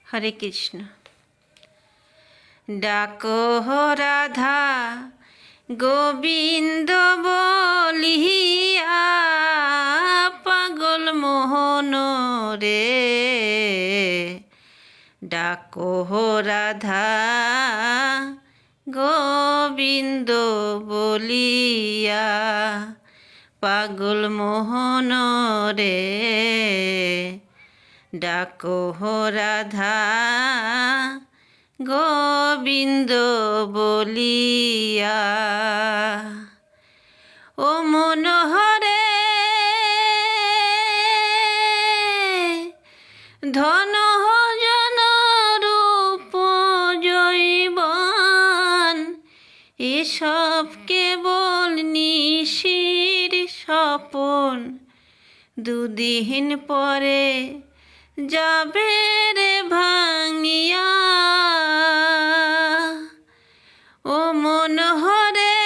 হরে কৃষ্ণ। ডাকো রাধা গোবিন্দ বলিয়া, পাগল মোহন রে। ডাকো রাধা গোবিন্দ বলিয়া, পাগল মোহন রে। ডাকো রাধা গোবিন্দ বলিয়া। ও মনোহরে ধন জন রূপ জৈবন, এসব কেবল নিশির স্বপন। দুদিন পরে যাবে রে ভাঙিয়া। ও মনোহরে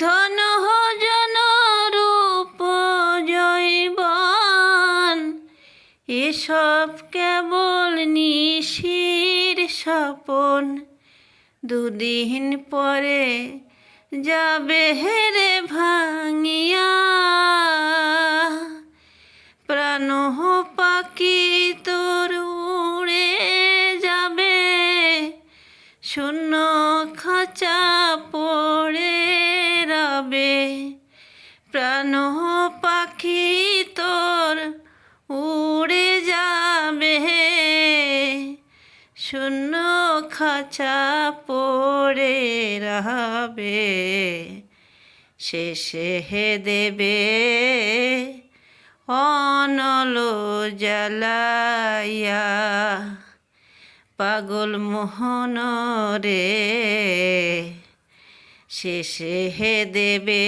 ধন জন রূপ জৈবন, এসব কেবল নিশির স্বপন। দুদিন পরে যাবে রে ভাঙিয়া। প্রাণ পাখি তোর উড়ে যাবে, শূন্য খাঁচা পড়ে রবে। প্রাণ পাখি তোর উড়ে যাবে, শূন্য খাঁচা পড়ে রবে। শেষে দেবে অনল জ্বালাইয়া, পাগল মোহন রে। শেষে দেবে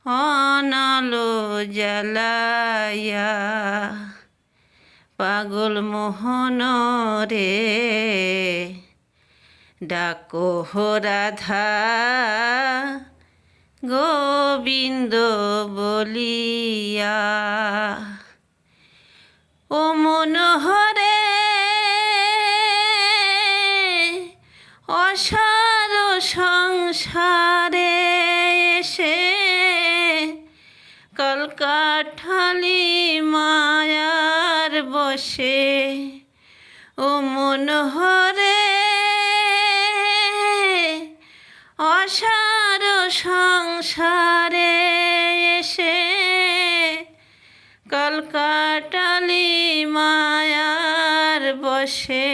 অনল জ্বালাইয়া, পাগল মোহন রে। ডাকো রাধা গোবিন্দ বলিয়া। ও মনোহরে অসার সংসারে এসে, কলকাঠালি মায়ার বসে। ও মনোহরে অসার সংসারে এসে, কলকাঠালি মায়ার বসে।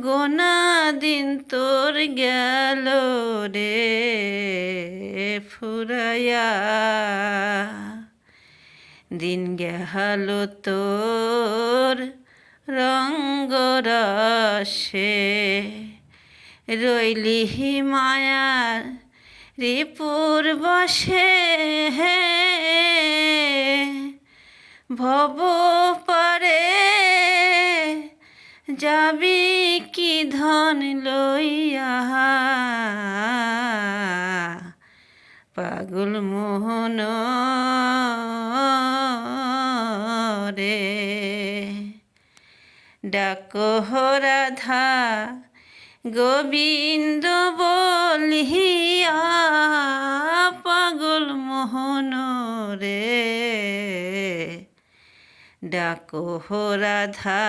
গোনা দিন তোর গেল রে ফুরাইয়া, দিন গেল তোর রঙ্গ রসে। রইলি মায়ার রিপুর বসে, ভব পারে যাবি কি ধন লইয়া। পাগল মোহন রে। ডাকো রাধা গোবিন্দ বলিয়া, পাগল মোহন রে। ডাকো রাধা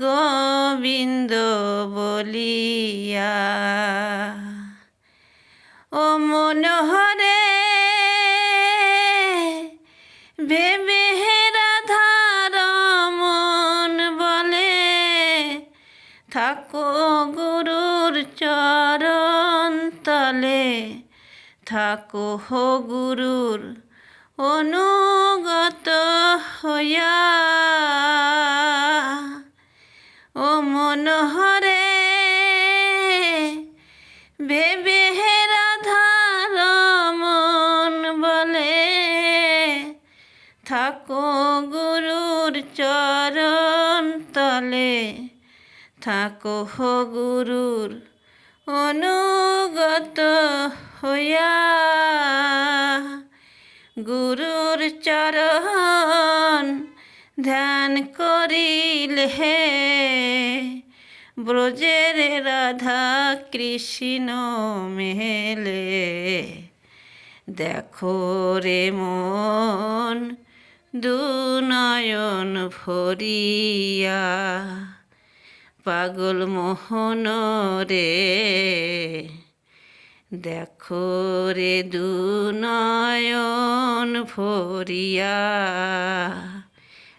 গোবিন্দ বলিয়া। ও মনোহরে ভেবে রাধার মন বলে, থাকো গুরুর চরণ তলে। থাকো গুরুর অনুগত হইয়া। ও মনোহরে ভেবে রাধার মন বলে, থাকো গুরুর চরণ তলে। থাকো গুরুর অনুগত হইয়া। গুরুর চরণ ধ্যান করিলে ব্রজের রাধা কৃষ্ণ মেলে। দেখো রে মন দুনয়ন ভরিয়া পাগল মোহন রে। দেখো রে দুনয়ন ভরিয়া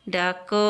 ডাকো